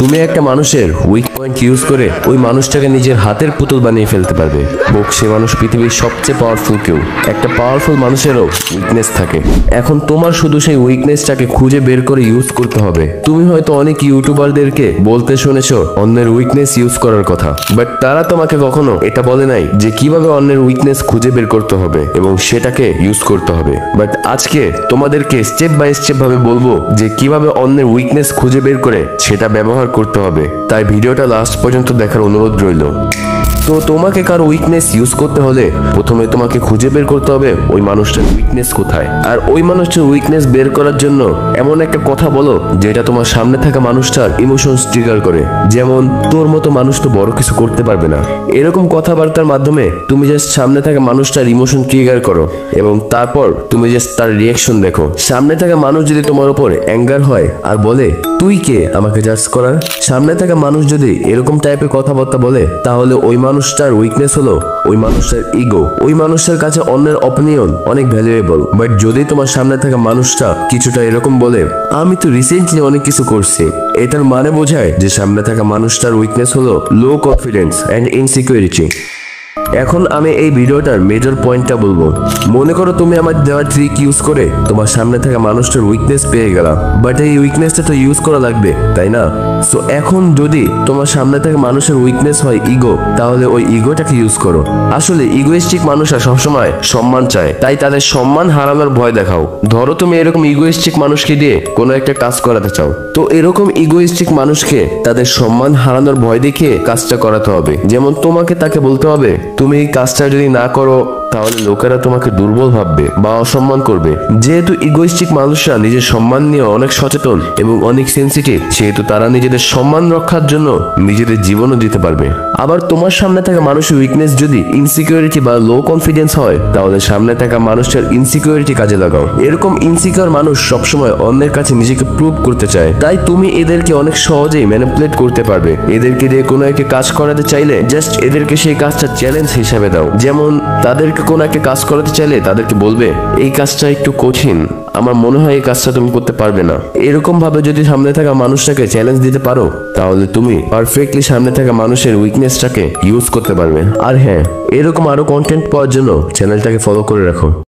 তুমি একটা মানুষের উইক পয়েন্ট ইউজ করে ওই মানুষটাকে নিজের হাতের পুতুল বানিয়ে ফেলতে পারবে। সে মানুষ পৃথিবীর সবচেয়ে পাওয়ারফুল কেউ। একটা পাওয়ারফুল মানুষেরও উইকনেস থাকে। এখন তোমার শুধু সেই উইকনেসটাকে খুঁজে বের করে ইউজ করতে হবে। তুমি হয়তো অনেক ইউটিউবারদেরকে বলতে শুনেছো অন্যের উইকনেস ইউজ করার কথা, বাট তারা তোমাকে কখনো এটা বলে নাই যে কিভাবে অন্যের উইকনেস খুঁজে বের করতে হবে এবং সেটাকে ইউজ করতে হবে। বাট আজকে তোমাদেরকে স্টেপ বাই স্টেপ ভাবে বলবো যে কিভাবে অন্যের উইকনেস খুঁজে বের করে সেটা ব্যবহার করতে হবে। তাই ভিডিওটা লাস্ট পর্যন্ত দেখার অনুরোধ রইল। তো তোমাকে কারো উইকনেস ইউজ করতে হলে প্রথমে তোমাকে খুঁজে বের করতে হবে ওই মানুষটার উইকনেস কোথায়। আর ওই মানুষটার উইকনেস বের করার জন্য এমন একটা কথা বলো যেটা তোমার সামনে থাকা মানুষটার ইমোশনস ট্রিগার করে। যেমন, তোর মতো মানুষ তো বড় কিছু করতে পারবে না। এরকম কথাবার্তার মাধ্যমে তুমি জাস্ট সামনে থাকা মানুষটার ইমোশন ট্রিগার করো এবং তারপর তুমি জাস্ট তার রিয়াকশন দেখো। সামনে থাকা মানুষ যদি তোমার উপর অ্যাঙ্গার হয় আর বলে তুই কে আমাকে জাজ করার, সামনে থাকা মানুষ যদি এরকম টাইপের কথাবার্তা বলে, তাহলে ওই মানুষটার উইকনেস হলো ওই মানুষটার ইগো। ওই মানুষটার কাছে অন্যের অপিনিয়ন অনেক ভ্যালুয়েবল। বাট যদি তোমার সামনে থাকা মানুষটা কিছুটা এরকম বলে আমি তো রিসেন্টলি অনেক কিছু করছি, এটার মানে বোঝায় যে সামনে থাকা মানুষটার উইকনেস হলো লো কনফিডেন্স অ্যান্ড ইনসিকিউরিটি। এখন আমি এই ভিডিওটার মেজর পয়েন্টটা বলবো। মনে করো তুমি আমার দেওয়া ট্রিক ইউজ করে তোমার সামনে থাকা মানুষটার উইকনেস পেয়ে গেলা, বাট এই উইকনেসটা তো ইউজ করা লাগবে, তাই না? সো এখন যদি তোমার সামনে থাকা মানুষের উইকনেস হয় ইগো, তাহলে ওই ইগোটাকে ইউজ করো। আসলে ইগোইস্টিক মানুষরা সবসময় সম্মান চায়, তাই তাদের সম্মান হারানোর ভয় দেখাও। ধরো তুমি এরকম ইগোইস্টিক মানুষকে দিয়ে কোনো একটা কাজ করাতে চাও, তো এরকম ইগোইস্টিক মানুষকে তাদের সম্মান হারানোর ভয় দেখিয়ে কাজটা করাতে হবে। যেমন তোমাকে তাকে বলতে হবে তুমি এই কাজটা যদি না করো তাহলে লোকেরা তোমাকে দুর্বল ভাববে বা অসম্মান করবে। যেহেতু ইগোইস্টিক মানুষরা নিজের সম্মান নিয়ে অনেক সচেতন এবং অনেক সেনসিটিভ, সেহেতু তারা নিজেদের সম্মান রক্ষার জন্য নিজেদের জীবনও দিতে পারবে। আবার তোমার সামনে থাকা মানুষের উইকনেস যদি ইনসিকিউরিটি বা লো কনফিডেন্স হয়, তাহলে সামনে থাকা মানুষের ইনসিকিউরিটি কাজে লাগাও। এরকম ইনসিকিউর মানুষ সবসময় অন্যের কাছে নিজেকে প্রুভ করতে চায়, তাই তুমি এদেরকে অনেক সহজেই ম্যানিপুলেট করতে পারবে। এদেরকে দিয়ে কোনো একটা কাজ করাতে চাইলে জাস্ট এদেরকে সেই কাজটা চ্যালেঞ্জ হিসাবে দাও। যেমন, তাদেরকে কোনো একটা কাজ করাতে চাইলে তাদেরকে বলবে এই কাজটা একটু কঠিন, আমার মনে হয় এই কাজটা তুমি করতে পারবে না। এরকম ভাবে যদি সামনে থাকা মানুষটাকে চ্যালেঞ্জ দিতে পারো, তাহলে তুমি পারফেক্টলি সামনে থাকা মানুষের উইকনেসটাকে ইউজ করতে পারবে। আর হ্যাঁ, এরকম আরো কন্টেন্ট পাওয়ার জন্য চ্যানেলটাকে ফলো করে রাখো।